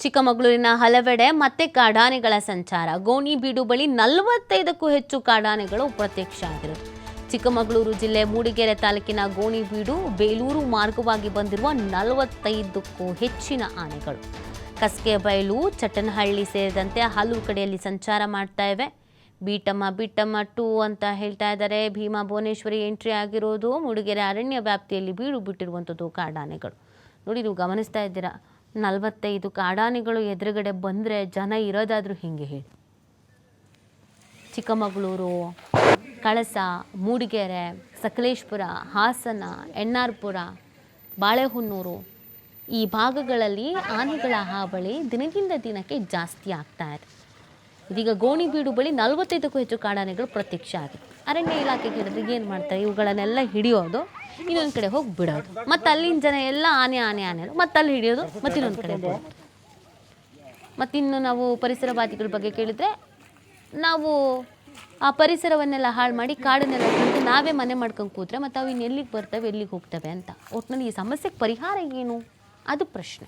ಚಿಕ್ಕಮಗಳೂರಿನ ಹಲವೆಡೆ ಮತ್ತೆ ಕಾಡಾನೆಗಳ ಸಂಚಾರ. ಗೋಣಿಬೀಡು ಬಳಿ 45ಕ್ಕೂ ಹೆಚ್ಚು ಕಾಡಾನೆಗಳು ಪ್ರತ್ಯಕ್ಷ ಆಗಿರುವುದು. ಚಿಕ್ಕಮಗಳೂರು ಜಿಲ್ಲೆ ಮೂಡಿಗೆರೆ ತಾಲೂಕಿನ ಗೋಣಿಬೀಡು ಬೇಲೂರು ಮಾರ್ಗವಾಗಿ ಬಂದಿರುವ 45ಕ್ಕೂ ಹೆಚ್ಚಿನ ಆನೆಗಳು ಕಸ್ಕೆಬೈಲು, ಚಟ್ಟನಹಳ್ಳಿ ಸೇರಿದಂತೆ ಹಲವು ಕಡೆಯಲ್ಲಿ ಸಂಚಾರ ಮಾಡ್ತಾ ಇವೆ. ಬೀಟಮ್ಮ 2 ಅಂತ ಹೇಳ್ತಾ ಇದ್ದಾರೆ. ಭೀಮಾ ಭುವನೇಶ್ವರಿ ಎಂಟ್ರಿ ಆಗಿರೋದು ಮೂಡಿಗೆರೆ ಅರಣ್ಯ ವ್ಯಾಪ್ತಿಯಲ್ಲಿ ಬೀಡು ಬಿಟ್ಟಿರುವಂಥದ್ದು ಕಾಡಾನೆಗಳು. ನೋಡಿ, ನೀವು ಗಮನಿಸ್ತಾ ಇದ್ದೀರಾ, 45 ಕಾಡಾನೆಗಳು ಎದುರುಗಡೆ ಬಂದರೆ ಜನ ಇರೋದಾದರೂ ಹಿಂಗೆ ಹೇಳಿ. ಚಿಕ್ಕಮಗಳೂರು, ಕಳಸ, ಮೂಡಿಗೆರೆ, ಸಕಲೇಶಪುರ, ಹಾಸನ, ಎನ್ನಾರ್ಪುರ, ಬಾಳೆಹೊನ್ನೂರು ಈ ಭಾಗಗಳಲ್ಲಿ ಆನೆಗಳ ಹಾವಳಿ ದಿನದಿಂದ ದಿನಕ್ಕೆ ಜಾಸ್ತಿ ಆಗ್ತಾ ಇದೆ. ಇದೀಗ ಗೋಣಿಬೀಡು ಬಳಿ 45ಕ್ಕೂ ಹೆಚ್ಚು ಕಾಡಾನೆಗಳು ಪ್ರತ್ಯಕ್ಷ ಆಗಿದೆ. ಅರಣ್ಯ ಇಲಾಖೆಗೆ ಹೇಳಿದ್ರೆ ಏನು ಮಾಡ್ತಾರೆ, ಇವುಗಳನ್ನೆಲ್ಲ ಹಿಡಿಯೋದು, ಇನ್ನೊಂದು ಕಡೆ ಹೋಗಿ ಬಿಡೋದು, ಮತ್ತು ಅಲ್ಲಿನ ಜನ ಎಲ್ಲ ಆನೆ ಮತ್ತು ಅಲ್ಲಿ ಹಿಡಿಯೋದು, ಮತ್ತು ಇನ್ನೊಂದು ಕಡೆ ಬಿಡೋದು. ಮತ್ತಿನ್ನು ನಾವು ಪರಿಸರವಾದಿಗಳ ಬಗ್ಗೆ ಕೇಳಿದರೆ, ನಾವು ಆ ಪರಿಸರವನ್ನೆಲ್ಲ ಹಾಳು ಮಾಡಿ ಕಾಡನ್ನೆಲ್ಲ ಕಡಿದು ನಾವೇ ಮನೆ ಮಾಡ್ಕೊಂಡು ಕೂತ್ರೆ ಮತ್ತು ಅವು ಇನ್ನು ಎಲ್ಲಿಗೆ ಬರ್ತವೆ, ಎಲ್ಲಿಗೆ ಹೋಗ್ತವೆ ಅಂತ. ಒಟ್ಟಿನಲ್ಲಿ ಈ ಸಮಸ್ಯೆಗೆ ಪರಿಹಾರ ಏನು, ಅದು ಪ್ರಶ್ನೆ.